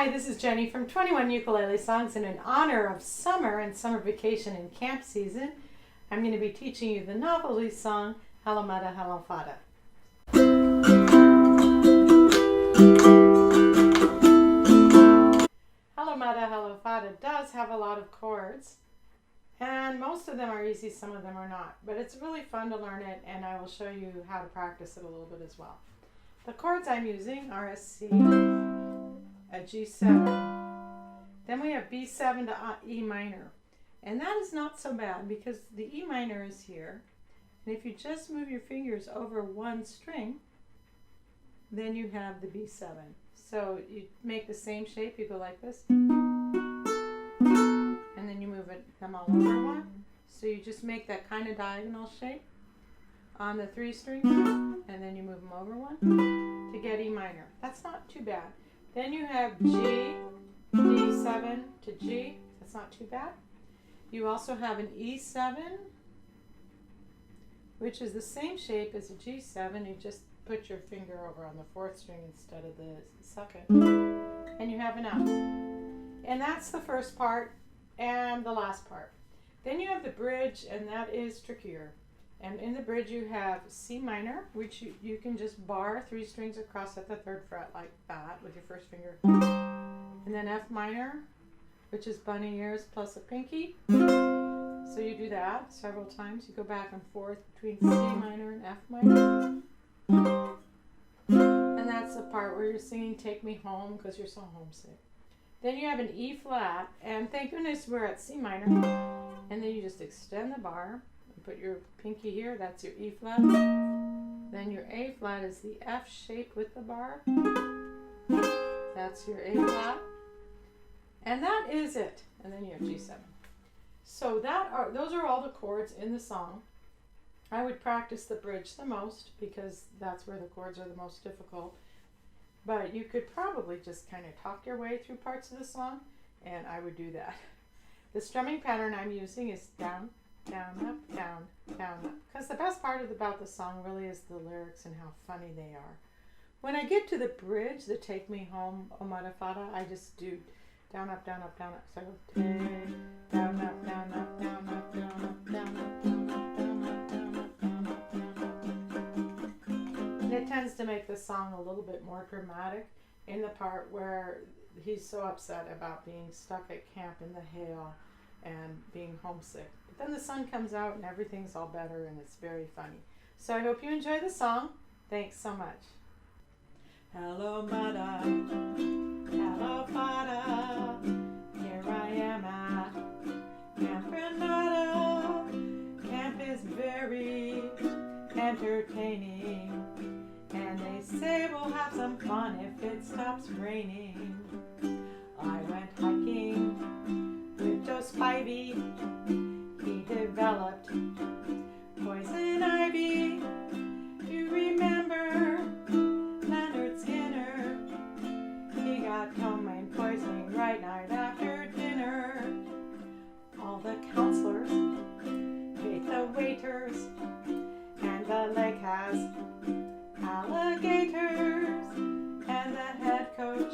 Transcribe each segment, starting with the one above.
Hi, this is Jenny from 21 Ukulele Songs, and in honor of summer and summer vacation and camp season, I'm going to be teaching you the novelty song, Hello Muddah, Hello Faddah. Hello Muddah, Hello Faddah does have a lot of chords, and most of them are easy, some of them are not, but it's really fun to learn it, and I will show you how to practice it a little bit as well. The chords I'm using are a C, a G7, then we have B7 to E minor, and that is not so bad because the E minor is here, and if you just move your fingers over one string, then you have the B7. So you make the same shape, you go like this, and then you move them all over one, so you just make that kind of diagonal shape on the 3 strings, and then you move them over one to get E minor. That's not too bad. Then you have G, D7 to G. That's not too bad. You also have an E7, which is the same shape as a G7. You just put your finger over on the 4th string instead of the 2nd. And you have an F. And that's the first part and the last part. Then you have the bridge, and that is trickier. And in the bridge you have C minor, which you can just bar 3 strings across at the 3rd fret like that with your first finger. And then F minor, which is bunny ears plus a pinky. So you do that several times. You go back and forth between C minor and F minor. And that's the part where you're singing Take Me Home because you're so homesick. Then you have an E flat, and thank goodness we're at C minor. And then you just extend the bar. Put your pinky here, that's your E flat. Then your A flat is the F shape with the bar. That's your A flat. And that is it. And then you have G7. So those are all the chords in the song. I would practice the bridge the most because that's where the chords are the most difficult. But you could probably just kind of talk your way through parts of the song, and I would do that. The strumming pattern I'm using is down, down, up, down, down, up. Because the best part about the song really is the lyrics and how funny they are. When I get to the bridge, the Take Me Home, O Muddah Faddah, I just do down, up, down, up, down, up. So I go take, down, up, down, up, down, up, down, up, down, up, down, up, down, up, down, up, down, up, down, up, down, up. And it tends to make the song a little bit more dramatic in the part where he's so upset about being stuck at camp in the hail and being homesick. But then the sun comes out and everything's all better, and it's very funny. So I hope you enjoy the song. Thanks so much. Hello Muddah, hello Faddah, here I am at Camp Grenada. Camp is very entertaining, and they say we'll have some fun if it stops raining. I went hiking with Joe Spivey. He developed poison ivy. You remember Leonard Skinner? He got Ptomaine poisoning right night after dinner. All the counselors hate the waiters, and the lake has alligators, and the head coach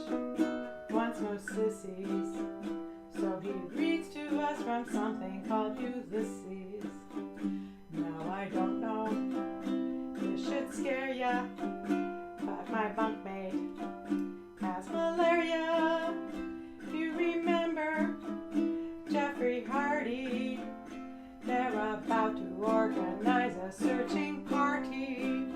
wants no sissies. So he reads to us from something called Ulysses. Now I don't know, this should scare ya, but my bunkmate has malaria. You remember Jeffery Hardy? They're about to organize a searching party.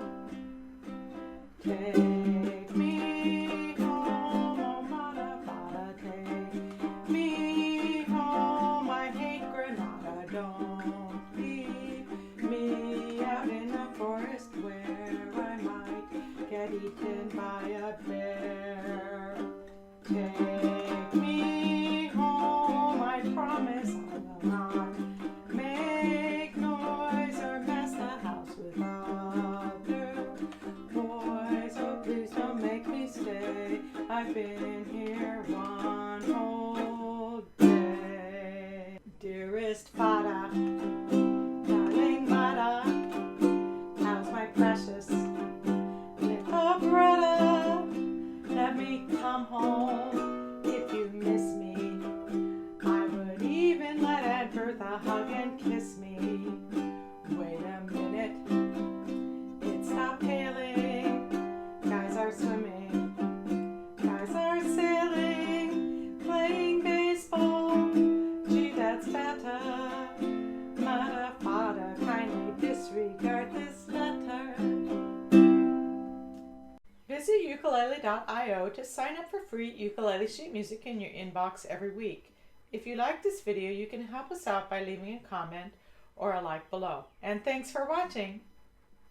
Take me home, oh Muddah Faddah, take me home. I hate Grenada, don't leave me out in the forest where I might get eaten by a bear. Take me home, I promise I will not make noise or mess the house with other boys. Oh, please don't make me stay. I've been here one whole day. Dearest Faddah, darling Muddah, how's my precious little bruddah? Let me come home ukulele.io to sign up for free ukulele sheet music in your inbox every week. If you like this video, you can help us out by leaving a comment or a like below. And thanks for watching.